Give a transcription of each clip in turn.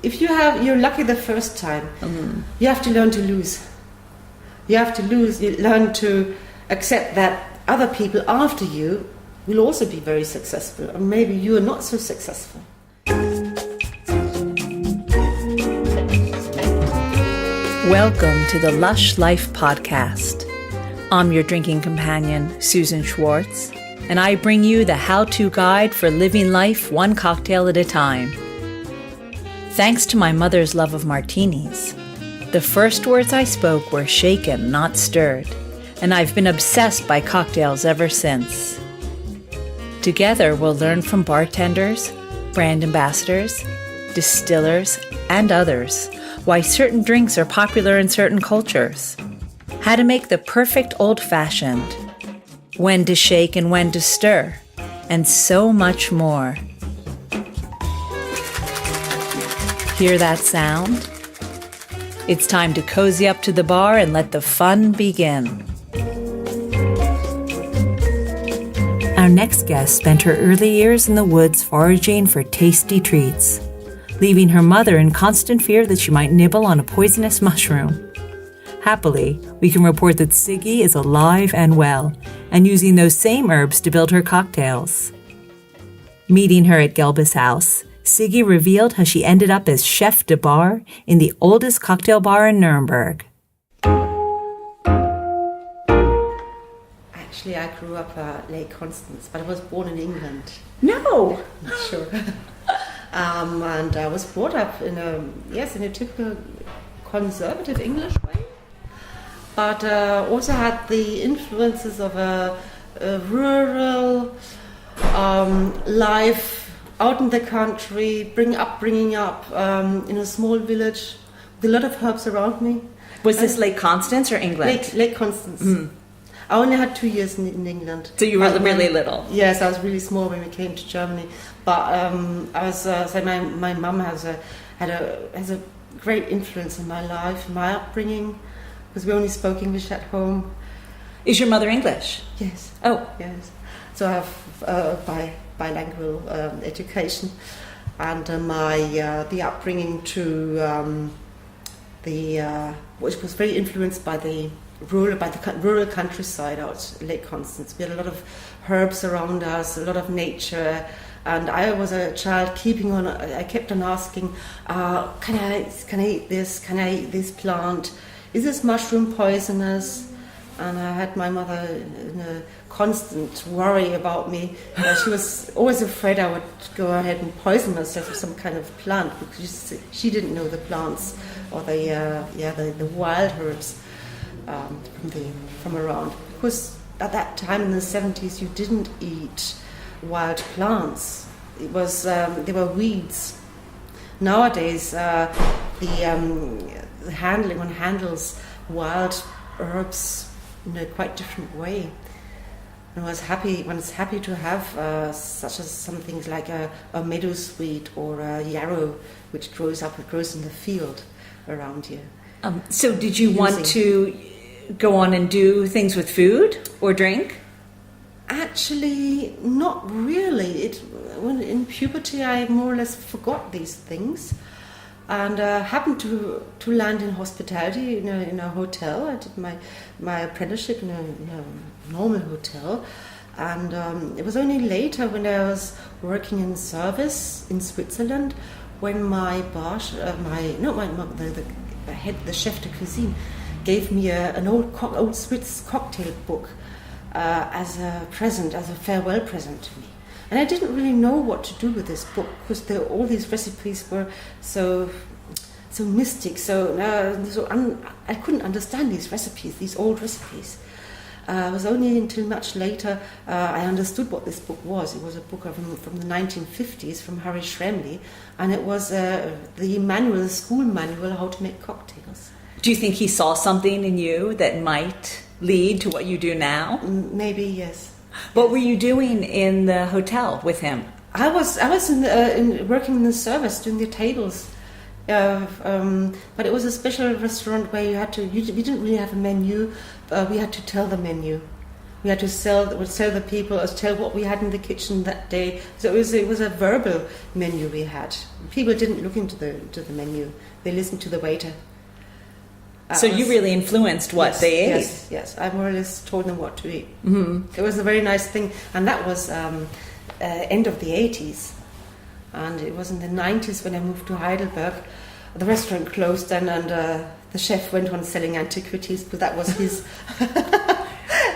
if you're lucky the first time, you have to learn to lose. You have to lose. You learn to accept that other people after you will also be very successful, or maybe you are not so successful. Welcome to the Lush Life podcast. I'm your drinking companion, Susan Schwartz, and I bring you the how-to guide for living life one cocktail at a time. Thanks to my mother's love of martinis, the first words I spoke were shaken, not stirred, and I've been obsessed by cocktails ever since. Together, we'll learn from bartenders, brand ambassadors, distillers, and others why certain drinks are popular in certain cultures, how to make the perfect old-fashioned, when to shake and when to stir, and so much more. Hear that sound? It's time to cozy up to the bar and let the fun begin. Our next guest spent her early years in the woods foraging for tasty treats, leaving her mother in constant fear that she might nibble on a poisonous mushroom. Happily, we can report that Sigi is alive and well, and using those same herbs to build her cocktails. Meeting her at Gelbes Haus, Sigi revealed how she ended up as chef de bar in the oldest cocktail bar in Nuremberg. Actually, I grew up at Lake Constance, but I was born in England. No! Not sure. And I was brought up in a typical conservative English way, but also had the influences of a rural life out in the country, bringing up in a small village with a lot of herbs around me. Was this Lake Constance or England? Lake Constance. Mm. I only had 2 years in England. So you were really little? Yes, I was really small when we came to Germany. But I was my mum has a great influence in my life, my upbringing, because we only spoke English at home. Is your mother English? Yes. Oh, yes. So I have bilingual education, and the upbringing which was very influenced by the rural countryside out Lake Constance. We had a lot of herbs around us, a lot of nature, and I was a child I kept on asking, can I eat this? Can I eat this plant? Is this mushroom poisonous? And I had my mother in a constant worry about me. She was always afraid I would go ahead and poison myself with some kind of plant, because she didn't know the plants or the wild herbs from around. Because at that time in the 70s, you didn't eat wild plants. It was they were weeds. Nowadays, the handling handles wild herbs in a quite different way. And one is happy to have such as some things like a meadowsweet or a yarrow, which grows in the field around here. So did you want to go on and do things with food or drink? Actually, not really. When in puberty, I more or less forgot these things, and happened to land in hospitality in a hotel. I did my apprenticeship in a normal hotel, and it was only later when I was working in service in Switzerland when my boss, the chef de cuisine, gave me an old Swiss cocktail book as a present, as a farewell present to me. And I didn't really know what to do with this book, because all these recipes were so mystic. I couldn't understand these recipes, these old recipes. It was only until much later I understood what this book was. It was a book from the 1950s from Harry Schramley, and it was the school manual how to make cocktails. Do you think he saw something in you that might lead to what you do now? Maybe, yes. What were you doing in the hotel with him? I was working in the service, doing the tables. But it was a special restaurant where we didn't really have a menu. We had to tell the menu We had to tell the people, or tell what we had in the kitchen that day. So it was a verbal menu we had. People didn't look into the menu; they listened to the waiter. So you really influenced what they ate. Yes. I more or less told them what to eat. Mm-hmm. It was a very nice thing, and that was end of the 80s, and it was in the 90s when I moved to Heidelberg. The restaurant closed then, and the chef went on selling antiquities, but that was his.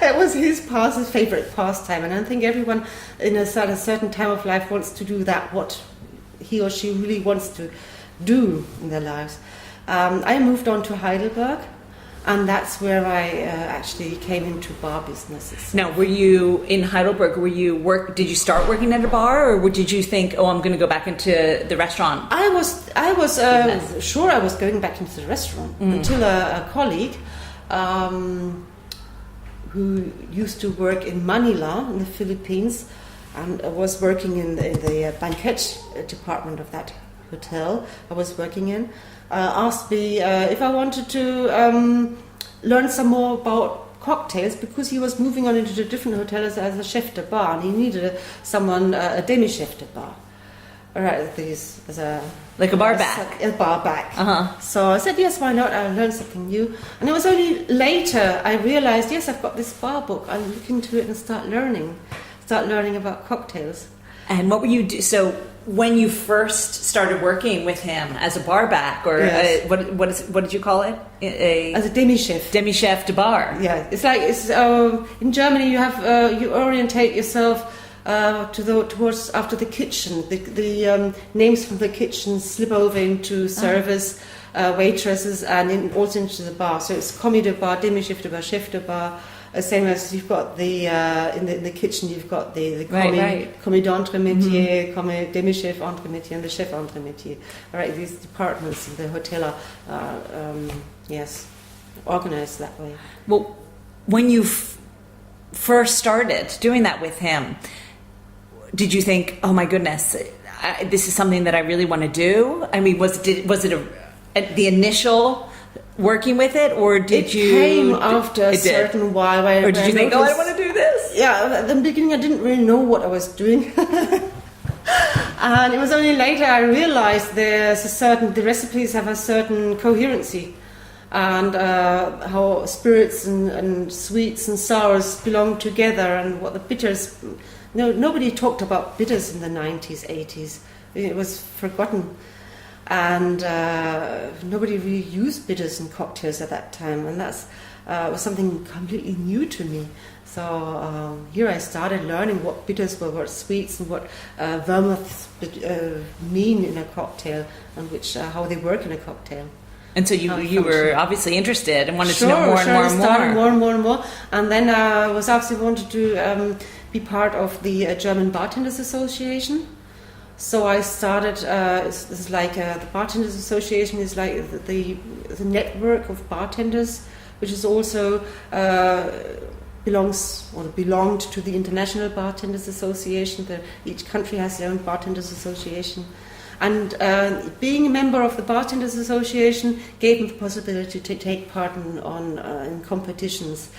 It was his favorite pastime, and I think everyone in a certain time of life wants to do that, what he or she really wants to do in their lives. I moved on to Heidelberg, and that's where I actually came into bar businesses. Now, were you in Heidelberg? Did you start working at a bar, or did you think, I'm going to go back into the restaurant? I was sure I was going back into the restaurant until a colleague. Who used to work in Manila in the Philippines and was working in the banquet department of that hotel I was working in, asked me if I wanted to learn some more about cocktails, because he was moving on into a different hotel as a chef de bar, and he needed a demi-chef de bar. Like a bar back. A bar back. Uh-huh. So I said, yes, why not? I'll learn something new. And it was only later I realized, yes, I've got this bar book. I'll look into it and start learning about cocktails. And what were you so when you first started working with him as a bar back, or yes. What did you call it? As a demi-chef. Demi-chef de bar. Yeah, it's in Germany you have you orientate yourself towards after the kitchen. The names from the kitchen slip over into service, waitresses, and also into the bar. So it's commis de bar, demi-chef de bar, chef de bar. Same as you've got the in the kitchen, you've got the commis d'entremétier, commis demi-chef entremétier, and the chef entremétier. All right, these departments in the hotel are organized that way. Well, when you first started doing that with him, did you think, oh my goodness, this is something that I really want to do? I mean, was it the initial working with it, or did you? It came after a certain while. Or did you think, I want to do this? Yeah, at the beginning I didn't really know what I was doing. And it was only later I realized the recipes have a certain coherency, and how spirits and sweets and sours belong together, and what the bitters. Nobody talked about bitters in the 90s, 80s. It was forgotten. And nobody really used bitters in cocktails at that time. And that was something completely new to me. So here I started learning what bitters were, what sweets, and what vermouths mean in a cocktail, and how they work in a cocktail. And so you were obviously interested and wanted to know more and more and more. Started more and more and more. And then I was actually wanted to be part of the German Bartenders Association. So I started. It's like the Bartenders Association is like the network of bartenders, which is also belonged to the International Bartenders Association. Each country has their own Bartenders Association. And being a member of the Bartenders Association gave me the possibility to take part in competitions,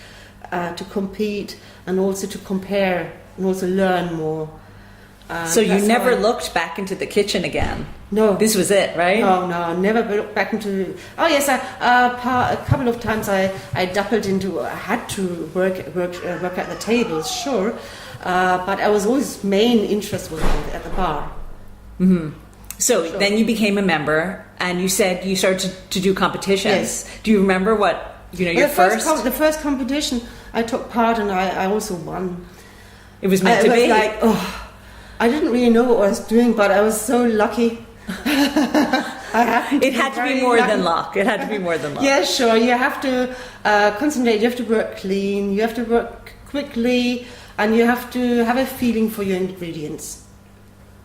to compete, and also to compare, and also learn more. So you never looked back into the kitchen again? No. This was it, right? No, never looked back into... Oh yes, a couple of times I dabbled into... I had to work at the tables, sure. But I was always main interest was at the bar. Mm-hmm. So then you became a member, and you said you started to do competitions. Yes. Do you remember what, your first... The first competition I took part in, I also won. It was meant to be? I didn't really know what I was doing, but I was so lucky. It had to be more than luck. It had to be more than luck. Yeah, sure. You have to concentrate. You have to work clean. You have to work quickly, and you have to have a feeling for your ingredients.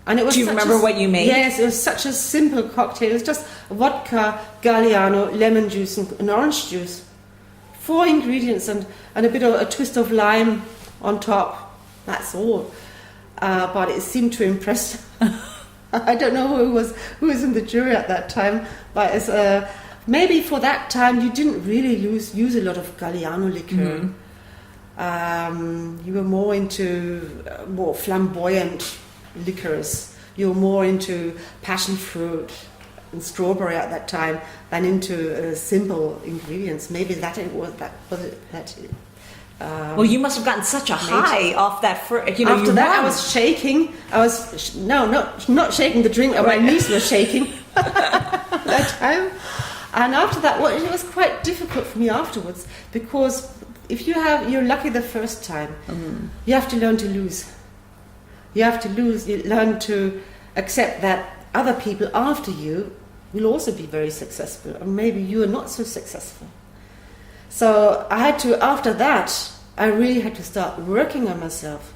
And it was. Do you remember what you made? Yes, it was such a simple cocktail. It was just vodka, Galliano, lemon juice, and orange juice. 4 ingredients and a bit of a twist of lime on top. That's all. But it seemed to impress. I don't know who was in the jury at that time, but it's, maybe for that time you didn't really use a lot of Galliano liqueur. You were more into more flamboyant liquors. You were more into passion fruit and strawberry at that time than into simple ingredients. Maybe that it was that was it. That, well, you must have gotten such a high off that fruit. You know, after that, I was shaking. I was not shaking the drink. My knees were shaking that time. And after that, well, it was quite difficult for me afterwards, because if you're lucky the first time, you have to learn to lose. You have to lose. You learn to accept that other people after you will also be very successful, or maybe you are not so successful. So I had to, after that, I really had to start working on myself,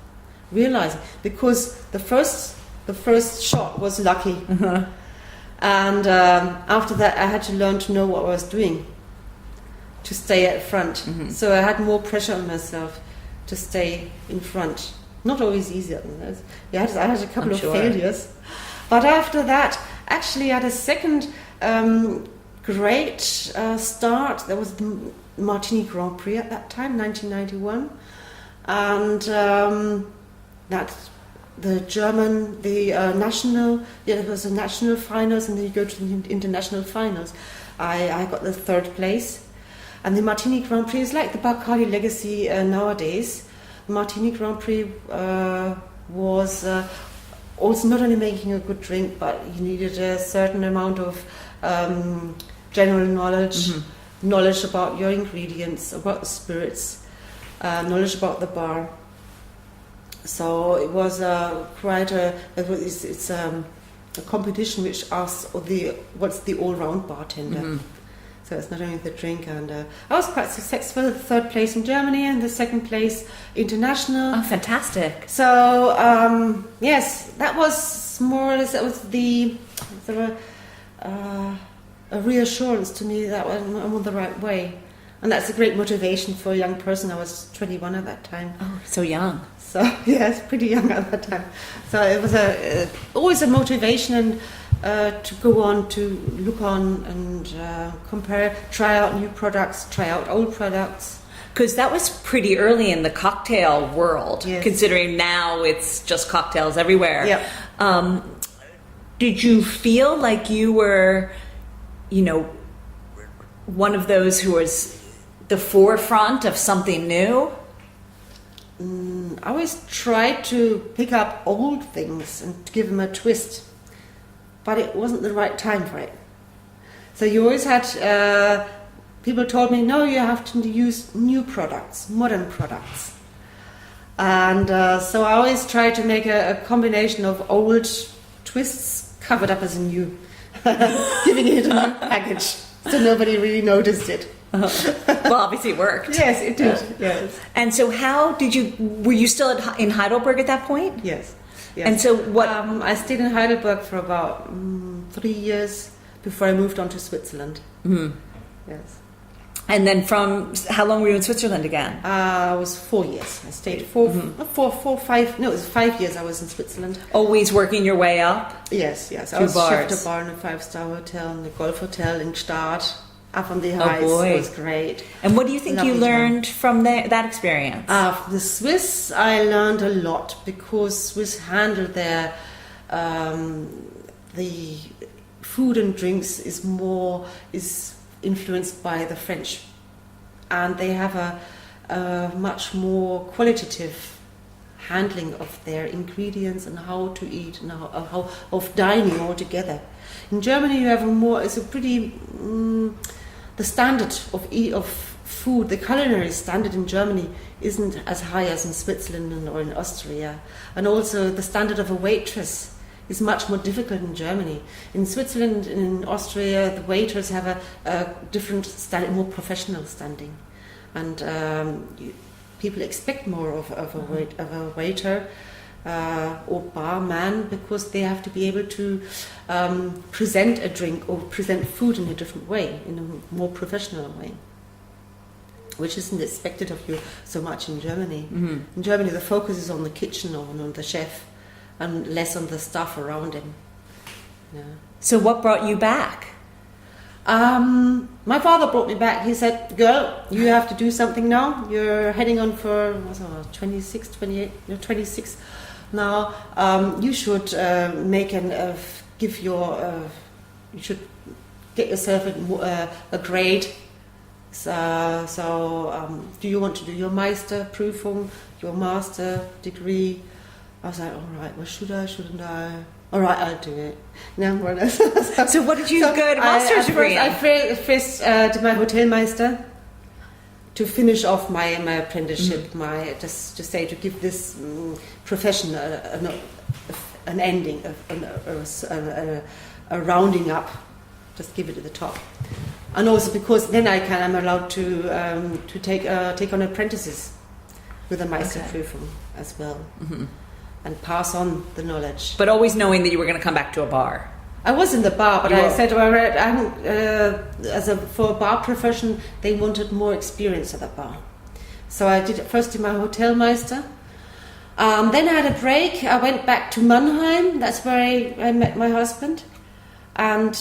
realizing, because the first shot was lucky. And after that, I had to learn to know what I was doing, to stay at front. So I had more pressure on myself to stay in front. Not always easy. I had a couple of failures. But after that, actually, I had a second great start. There was the Martini Grand Prix at that time, 1991. And that the German, national, there was a national finals, and then you go to the international finals. I got the third place. And the Martini Grand Prix is like the Bacardi legacy nowadays. The Martini Grand Prix was also not only making a good drink, but you needed a certain amount of general knowledge about your ingredients, about the spirits, knowledge about the bar. So it was it's a competition which asks what's the all-round bartender. So it's not only the drink, and I was quite successful. The third place in Germany and the second place international. Oh, fantastic! So yes, that was more or less a reassurance to me that I'm on the right way, and that's a great motivation for a young person. I was 21 at that time. Oh, so young. So yes, pretty young at that time. So it was always a motivation, and to go on, to look on and compare, try out new products, try out old products. Because that was pretty early in the cocktail world, yes. Considering now it's just cocktails everywhere. Yep. Did you feel like you were, one of those who was the forefront of something new? I always tried to pick up old things and give them a twist, but it wasn't the right time for it. So you always had, people told me, no, you have to use new products, modern products. And so I always tried to make a combination of old twists covered up as a new, giving it a new package, so nobody really noticed it. Well, obviously it worked. Yes, it did. Yes. And so were you still in Heidelberg at that point? Yes. Yes. And so what? I stayed in Heidelberg for about 3 years before I moved on to Switzerland. Yes. And then how long were you in Switzerland again? I was 4 years. I stayed it was 5 years I was in Switzerland. Always working your way up? Yes. I Two was bars. chef de bar in a 5-star hotel, in the Golf Hotel in Stade. Up on the heights. Oh boy. It was great. And what do you think you learned from that experience? The Swiss, I learned a lot, because Swiss handle their the food and drinks is influenced by the French, and they have a much more qualitative handling of their ingredients and how to eat and how of dining altogether. In Germany, you have the standard of food, the culinary standard in Germany isn't as high as in Switzerland or in Austria. And also the standard of a waitress is much more difficult in Germany. In Switzerland and in Austria, the waiters have a different standard, more professional standing. And people expect more of a waiter or barman, because they have to be able to present a drink or present food in a different way, in a more professional way, which isn't expected of you so much in Germany. In Germany, the focus is on the kitchen or on the chef, and less on the staff around him. Yeah. So what brought you back? my father brought me back. He said, girl, you have to do something now. You're heading on for 26, 28, 26 now. You should you should get yourself a grade. So do you want to do your Meisterprüfung, your master degree? I was like, all right, well, should I, shouldn't I? All right, I'll do it. No, more or less. So what did you get a master's degree in? I first did my Hotelmeister to finish off my apprenticeship, to give this profession an ending, a rounding up, just give it at the top. And also because then I'm allowed to take on apprentices with a Meisterprüfung as well. Mm-hmm. And pass on the knowledge. But always knowing that you were going to come back to a bar. I was in the bar, but I said, for a bar profession, they wanted more experience at the bar. So I did my Hotelmeister. Then I had a break. I went back to Mannheim. That's where I met my husband. And,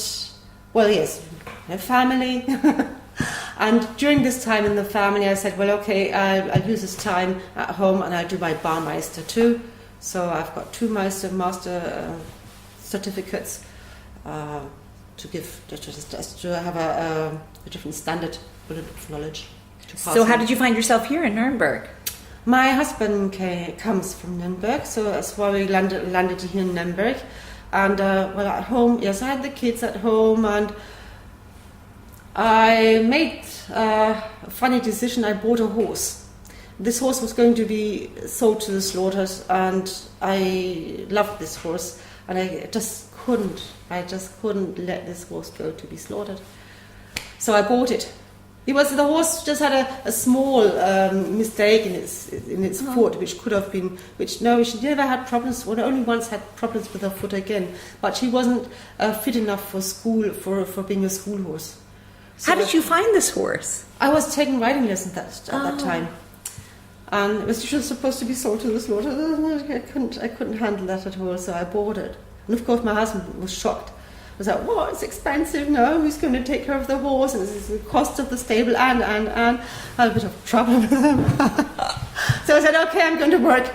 well, yes, a family. And during this time in the family, I said, well, okay, I'll use this time at home and I'll do my Barmeister too. So I've got 2 master certificates to give, just to have a different standard of knowledge. So how did you find yourself here in Nuremberg? My husband comes from Nuremberg, so that's why we landed here in Nuremberg. And at home, yes, I had the kids at home, and I made a funny decision. I bought a horse. This horse was going to be sold to the slaughters, and I loved this horse, and I just couldn't let this horse go to be slaughtered. So I bought it. The horse just had a small mistake in its foot, which could have been, she never had problems, only once had problems with her foot again, but she wasn't fit enough for school, for being a school horse. So how did you find this horse? I was taking riding lessons at that time. And it was just supposed to be sold to the slaughter. I couldn't handle that at all, so I bought it. And of course my husband was shocked. I was like, what, it's expensive, no, who's going to take care of the horse? And it's the cost of the stable and I had a bit of trouble with him. So I said, okay, I'm going to work.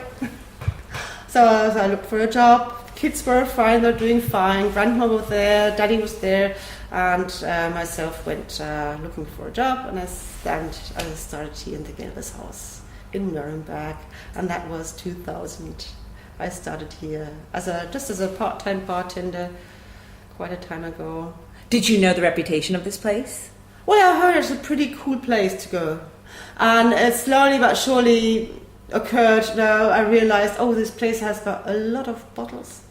So I looked for a job. Kids were fine, they're doing fine. Grandma was there, Daddy was there, and myself went looking for a job, and I started here in the Gelbes Haus in Nuremberg, and that was 2000. I started here just as a part-time bartender quite a time ago. Did you know the reputation of this place? Well, I heard it's a pretty cool place to go, and it slowly but surely occurred. Now I realized, this place has got a lot of bottles.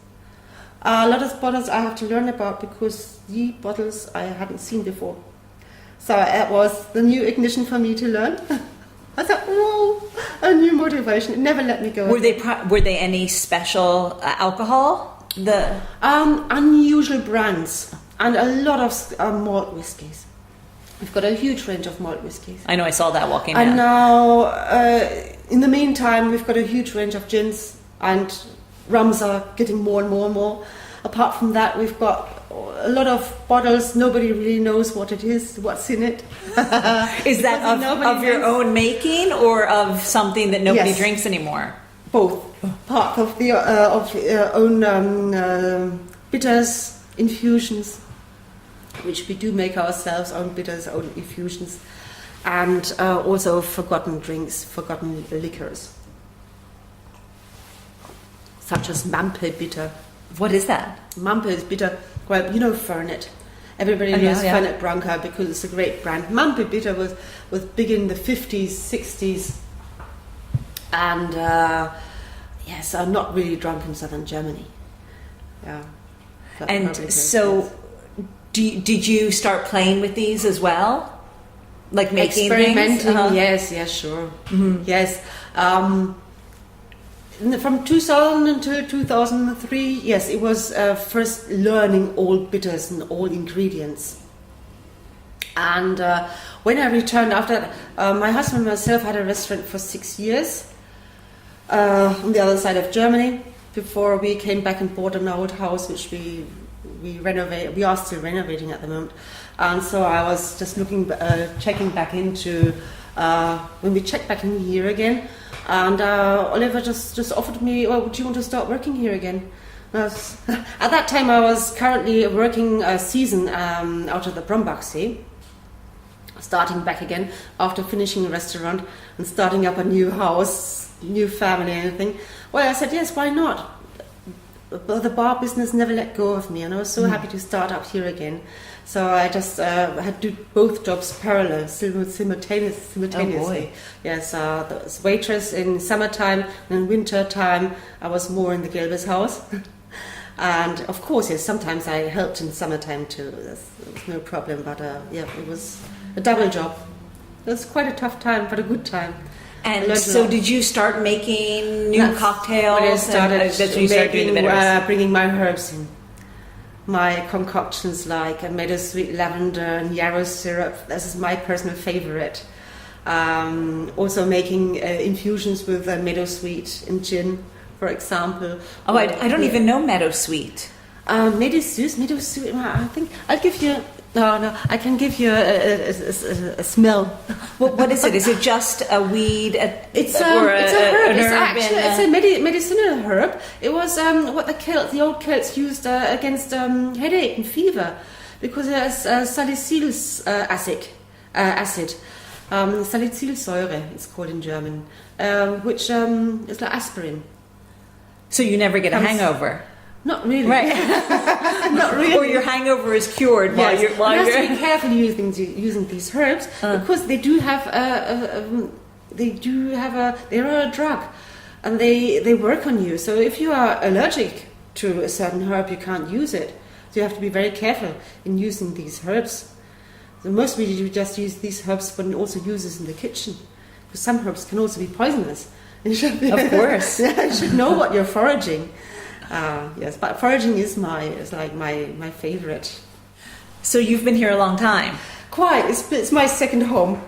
A lot of bottles I have to learn about, because the bottles I hadn't seen before. So it was the new ignition for me to learn. I thought, whoa, a new motivation. It never let me go. Were they any special alcohol? The unusual brands and a lot of malt whiskies. We've got a huge range of malt whiskies. I know, I saw that walking and in. And now, in the meantime, we've got a huge range of gins, and rums are getting more and more and more. Apart from that, we've got a lot of bottles. Nobody really knows what it is, what's in it. Is that of your own making, or of something that nobody drinks anymore? Both. Part of the own bitters, infusions, which we do make ourselves, own bitters, own infusions, and also forgotten drinks, forgotten liquors, such as Mampe bitter. What is that? Mampe is bitter. Well, you know Fernet. Everybody knows Fernet Branca because it's a great brand. Mampe bitter was big in the 50s, 60s, and are not really drunk in southern Germany. Yeah. And so, did you start playing with these as well? Like making experimenting? Things? Uh-huh. Yes, sure. Mm-hmm. Yes. From 2000 until 2003, yes, it was first learning all bitters and all ingredients. And when I returned after that, my husband and myself had a restaurant for 6 years on the other side of Germany before we came back and bought an old house, which we we are still renovating at the moment, and so I was just checking back into when we checked back in here again, and Oliver just offered me, well, would you want to start working here again? At that time I was currently working a season out of the Brombachsee, starting back again after finishing a restaurant and starting up a new house, new family and everything. Well, I said, yes, why not? But the bar business never let go of me, and I was so happy to start up here again. So I just had to do both jobs parallel, simultaneously. Oh boy. Yes, the waitress in summertime, and in winter time I was more in the Gelbes Haus. And of course, yes, sometimes I helped in summertime too. There was no problem, but it was a double job. It was quite a tough time, but a good time. And so, did you start making new cocktails? When I started that's when you started doing the bitters. Bringing my herbs in. My concoctions like meadowsweet, lavender, and yarrow syrup. This is my personal favorite. Also making infusions with meadowsweet and gin, for example. Oh, I don't even know meadowsweet. Meadowsweet. I think I'll give you. No, I can give you a smell. What is it? Is it just a weed? It's a herb. It's a medicinal herb. It was what the old Celts used against headache and fever, because it has salicylic acid. Salicylsäure, it's called in German, which is like aspirin. So you never get a hangover? Not really. Right. Not really. Or your hangover is cured while you're... You have to be careful using these herbs, because they are a drug, and they work on you. So if you are allergic to a certain herb, you can't use it. So you have to be very careful in using these herbs. So mostly you just use these herbs, but also use this in the kitchen, because some herbs can also be poisonous. Of course. You should know what you're foraging. Yes, but foraging is my favorite. So you've been here a long time? Quite. It's my second home.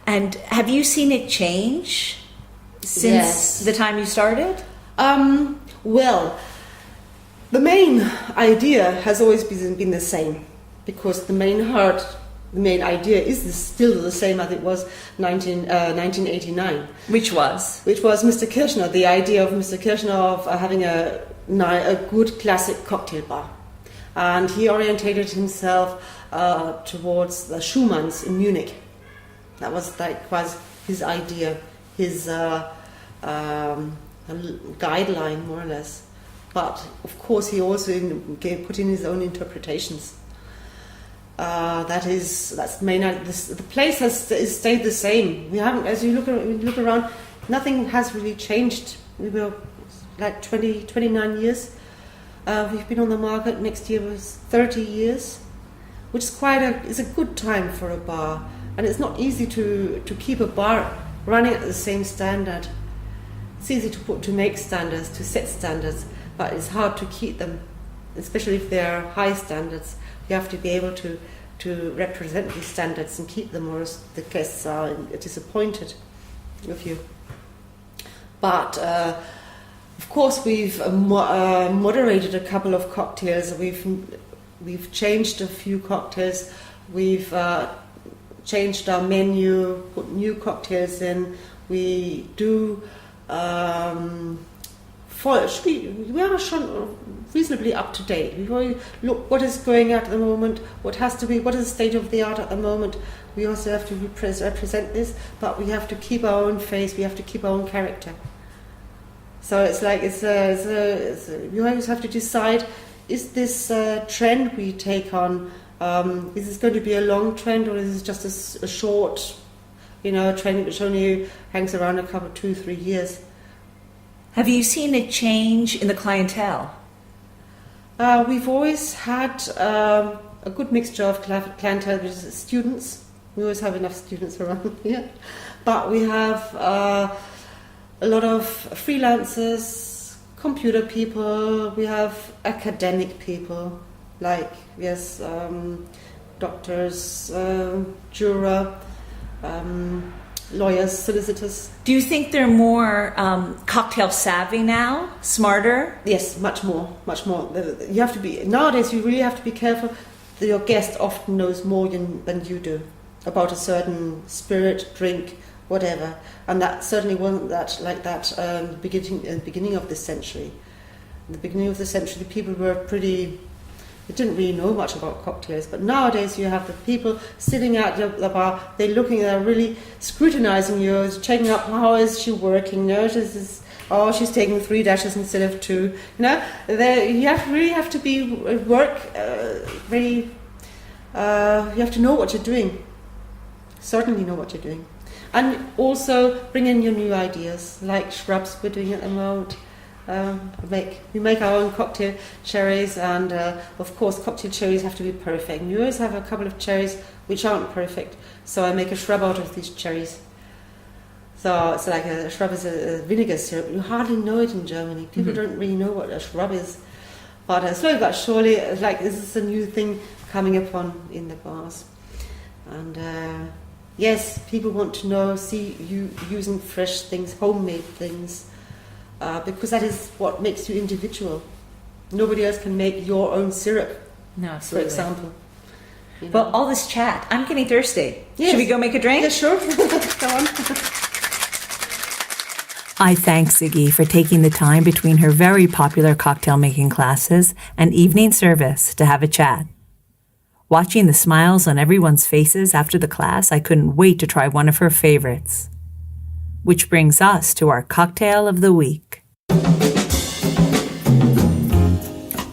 And have you seen it change since the time you started? Well, the main idea has always been the same, because the main idea is still the same as it was 1989. Which was? Which was Mr. Kirchner, the idea of Mr. Kirchner of having a good classic cocktail bar. And he orientated himself towards the Schumanns in Munich. That was his idea, his guideline, more or less. But of course he also put in his own interpretations. That's the main. The place has stayed the same. We haven't, as you look around, nothing has really changed. We were like 29 years. We've been on the market. Next year was 30 years, which is a good time for a bar. And it's not easy to keep a bar running at the same standard. It's easy to make standards, to set standards, but it's hard to keep them, especially if they are high standards. You have to be able to represent these standards and keep them, or else the guests are disappointed with you. But of course, we've moderated a couple of cocktails. We've changed a few cocktails. We've changed our menu, put new cocktails in. We do. We are reasonably up to date. We always look what is going out at the moment, what is the state of the art at the moment. We also have to represent this, but we have to keep our own face, we have to keep our own character. So it's like you always have to decide: is this trend we take on? Is this going to be a long trend, or is this just a short, trend which only hangs around a couple, 2-3 years? Have you seen a change in the clientele? We've always had a good mixture of clientele, which is students. We always have enough students around here. But we have a lot of freelancers, computer people, we have academic people, like, doctors, juror, lawyers, solicitors. Do you think they're more cocktail savvy now, smarter? Yes, much more. You have to be, nowadays you really have to be careful that your guest often knows more than you do about a certain spirit, drink, whatever. And that certainly wasn't like that beginning of this century. In the beginning of the century, the people were they didn't really know much about cocktails. But nowadays you have the people sitting at the bar, they're really scrutinizing you, checking up how is she working, she's taking 3 dashes instead of 2. You really have to be you have to know what you're doing. Certainly know what you're doing. And also bring in your new ideas, like shrubs we're doing at the moment. We make our own cocktail cherries, and of course cocktail cherries have to be perfect. You always have a couple of cherries which aren't perfect, so I make a shrub out of these cherries. So it's like a shrub is a vinegar syrup. You hardly know it in Germany. People don't really know what a shrub is. But slowly but surely, this is a new thing coming upon in the bars. And yes, people want to see you using fresh things, homemade things. Because that is what makes you individual. Nobody else can make your own syrup, no, absolutely. For example. Well, all this chat, I'm getting thirsty. Yes. Should we go make a drink? Yeah, sure. Go on. I thank Sigi for taking the time between her very popular cocktail making classes and evening service to have a chat. Watching the smiles on everyone's faces after the class, I couldn't wait to try one of her favorites. Which brings us to our cocktail of the week.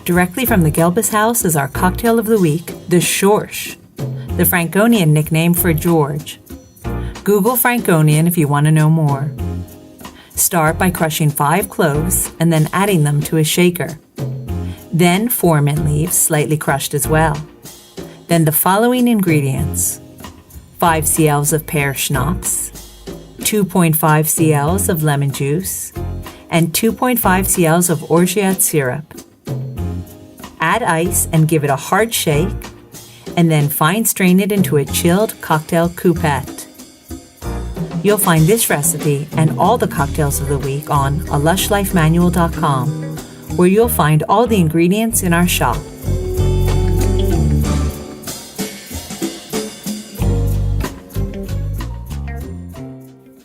Directly from the Gelbes Haus is our cocktail of the week, the Schorsch, the Franconian nickname for George. Google Franconian if you want to know more. Start by crushing 5 cloves and then adding them to a shaker. Then 4 mint leaves, slightly crushed as well. Then the following ingredients: 5 cl of pear schnapps, 2.5 cl of lemon juice, and 2.5 cl of orgeat syrup. Add ice and give it a hard shake, and then fine strain it into a chilled cocktail coupette. You'll find this recipe and all the cocktails of the week on lushlifemanual.com, where you'll find all the ingredients in our shop.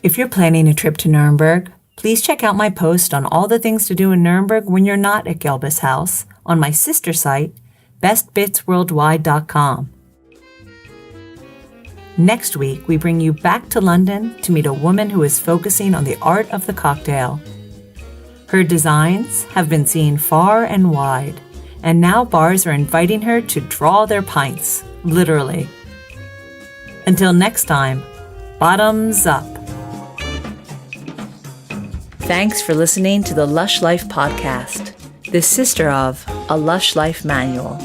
If you're planning a trip to Nuremberg, please check out my post on all the things to do in Nuremberg when you're not at Gelbes Haus on my sister site, bestbitsworldwide.com. Next week, we bring you back to London to meet a woman who is focusing on the art of the cocktail. Her designs have been seen far and wide, and now bars are inviting her to draw their pints, literally. Until next time, bottoms up. Thanks for listening to the Lush Life podcast, the sister of A Lush Life Manual.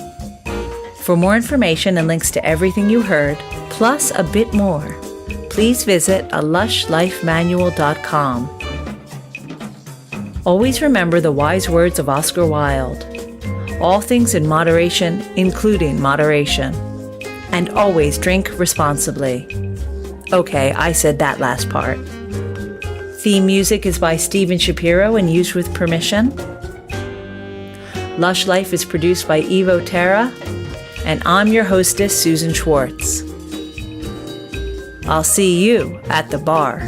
For more information and links to everything you heard, plus a bit more, please visit alushlifemanual.com. Always remember the wise words of Oscar Wilde. All things in moderation, including moderation. And always drink responsibly. Okay, I said that last part. Theme music is by Steven Shapiro and used with permission. Lush Life is produced by Terra, and I'm your hostess, Susan Schwartz. I'll see you at the bar.